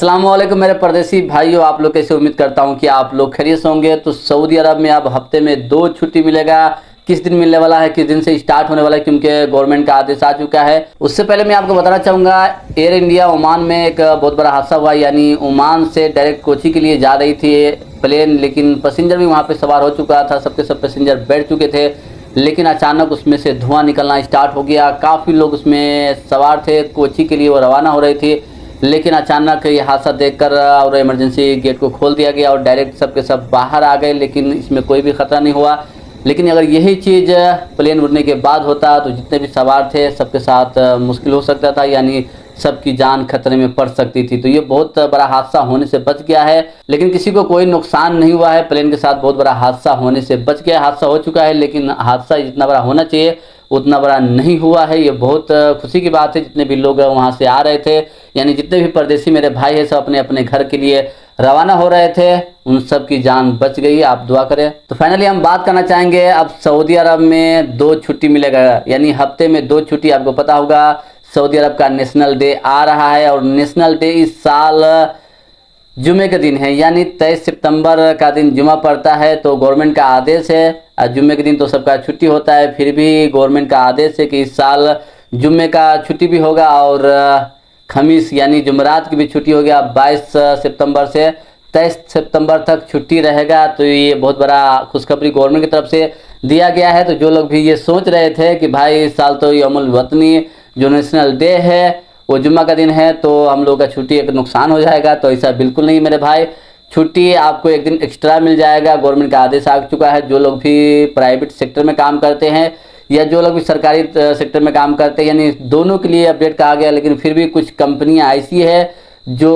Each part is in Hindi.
अस्सलाम वालेकुम मेरे परदेसी भाइयों, आप लोग कैसे। उम्मीद करता हूं कि आप लोग खैरियत से होंगे। तो सऊदी अरब में अब हफ्ते में 2 छुट्टी मिलेगा। किस दिन मिलने वाला है, किस दिन से स्टार्ट होने वाला है, क्योंकि गवर्नमेंट का आदेश आ चुका है। उससे पहले मैं आपको बताना चाहूँगा, एयर इंडिया ओमान में एक बहुत बड़ा हादसा हुआ। यानी ओमान से डायरेक्ट कोची के लिए जा रही थी प्लेन, लेकिन पैसेंजर भी वहाँ पर सवार हो चुका था। सबके सब पैसेंजर बैठ चुके थे, लेकिन अचानक उसमें से धुआं निकलना स्टार्ट हो गया। काफ़ी लोग उसमें सवार थे, कोची के लिए वो रवाना हो रहे थे, लेकिन अचानक ये हादसा देखकर और इमरजेंसी गेट को खोल दिया गया और डायरेक्ट सबके सब बाहर आ गए। लेकिन इसमें कोई भी खतरा नहीं हुआ। लेकिन अगर यही चीज़ प्लेन उड़ने के बाद होता तो जितने भी सवार थे सबके साथ मुश्किल हो सकता था, यानी सबकी जान खतरे में पड़ सकती थी। तो ये बहुत बड़ा हादसा होने से बच गया है, लेकिन किसी को कोई नुकसान नहीं हुआ है। प्लेन के साथ बहुत बड़ा हादसा होने से बच गया। हादसा हो चुका है, लेकिन हादसा जितना बड़ा होना चाहिए उतना बड़ा नहीं हुआ है। ये बहुत खुशी की बात है। जितने भी लोग वहाँ से आ रहे थे, यानी जितने भी परदेसी मेरे भाई हैं, सब अपने अपने घर के लिए रवाना हो रहे थे, उन सब की जान बच गई। आप दुआ करें। तो फाइनली हम बात करना चाहेंगे, अब सऊदी अरब में 2 छुट्टी मिलेगा, यानी हफ्ते में 2 छुट्टी। आपको पता होगा सऊदी अरब का नेशनल डे आ रहा है, और नेशनल डे इस साल जुमे के दिन है, यानी 23 सितंबर का दिन जुमा पड़ता है। तो गवर्नमेंट का आदेश है, जुम्मे के दिन तो सबका छुट्टी होता है, फिर भी गवर्नमेंट का आदेश है कि इस साल जुम्मे का छुट्टी भी होगा और खमीस यानी जुमरात की भी छुट्टी हो गया। 22 सितंबर से 23 सितंबर तक छुट्टी रहेगा। तो ये बहुत बड़ा खुशखबरी गवर्नमेंट की तरफ से दिया गया है। तो जो लोग भी ये सोच रहे थे कि भाई इस साल तो यौमुल वतनी जो नेशनल डे है वो जुम्मा का दिन है, तो हम लोग का छुट्टी एक नुकसान हो जाएगा, तो ऐसा बिल्कुल नहीं मेरे भाई। छुट्टी आपको एक दिन एक्स्ट्रा मिल जाएगा। गवर्नमेंट का आदेश आ चुका है। जो लोग भी प्राइवेट सेक्टर में काम करते हैं या जो लोग भी सरकारी सेक्टर में काम करते हैं, यानी दोनों के लिए अपडेट कहा गया। लेकिन फिर भी कुछ कंपनियां ऐसी है जो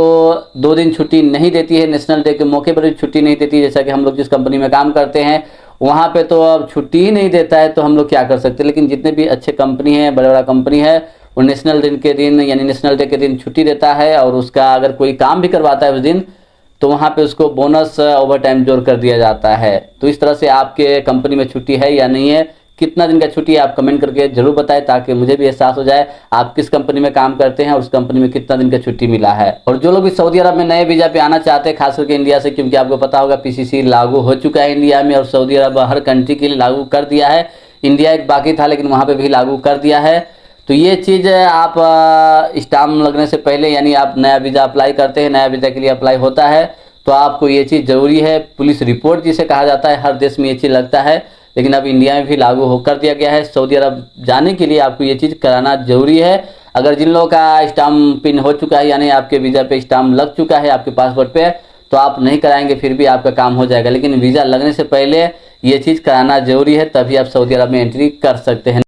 2 दिन छुट्टी नहीं देती है, नेशनल डे के मौके पर भी छुट्टी नहीं देती। जैसा कि हम लोग जिस कंपनी में काम करते हैं वहाँ पे तो अब छुट्टी ही नहीं देता है, तो हम लोग क्या कर सकते हैं। लेकिन जितने भी अच्छे कंपनी है, बड़ा बड़ा कंपनी है, वो नेशनल दिन के दिन यानी नेशनल डे के दिन छुट्टी देता है, और उसका अगर कोई काम भी करवाता है उस दिन तो वहाँ पे उसको बोनस ओवर टाइम जोड़ कर दिया जाता है। तो इस तरह से आपके कंपनी में छुट्टी है या नहीं है, कितना दिन का छुट्टी है, आप कमेंट करके जरूर बताएं, ताकि मुझे भी एहसास हो जाए आप किस कंपनी में काम करते हैं और उस कंपनी में कितना दिन का छुट्टी मिला है। और जो लोग भी सऊदी अरब में नए वीज़ा पे आना चाहते हैं, खास करके इंडिया से, क्योंकि आपको पता होगा पीसीसी लागू हो चुका है इंडिया में, और सऊदी अरब हर कंट्री के लिए लागू कर दिया है। इंडिया एक बाकी था, लेकिन वहाँ पर भी लागू कर दिया है। तो ये चीज़ आप स्टाम्प लगने से पहले, यानी आप नया वीज़ा अप्लाई करते हैं, नया वीज़ा के लिए अप्लाई होता है, तो आपको ये चीज़ ज़रूरी है। पुलिस रिपोर्ट जिसे कहा जाता है, हर देश में ये चीज़ लगता है, लेकिन अब इंडिया में भी लागू हो कर दिया गया है। सऊदी अरब जाने के लिए आपको ये चीज़ कराना जरूरी है। अगर जिन लोगों का स्टाम्प पिन हो चुका है, यानी आपके वीज़ा पे स्टाम्प लग चुका है आपके पासपोर्ट पे, तो आप नहीं कराएंगे, फिर भी आपका काम हो जाएगा। लेकिन वीज़ा लगने से पहले ये चीज़ कराना जरूरी है, तभी आप सऊदी अरब में एंट्री कर सकते हैं।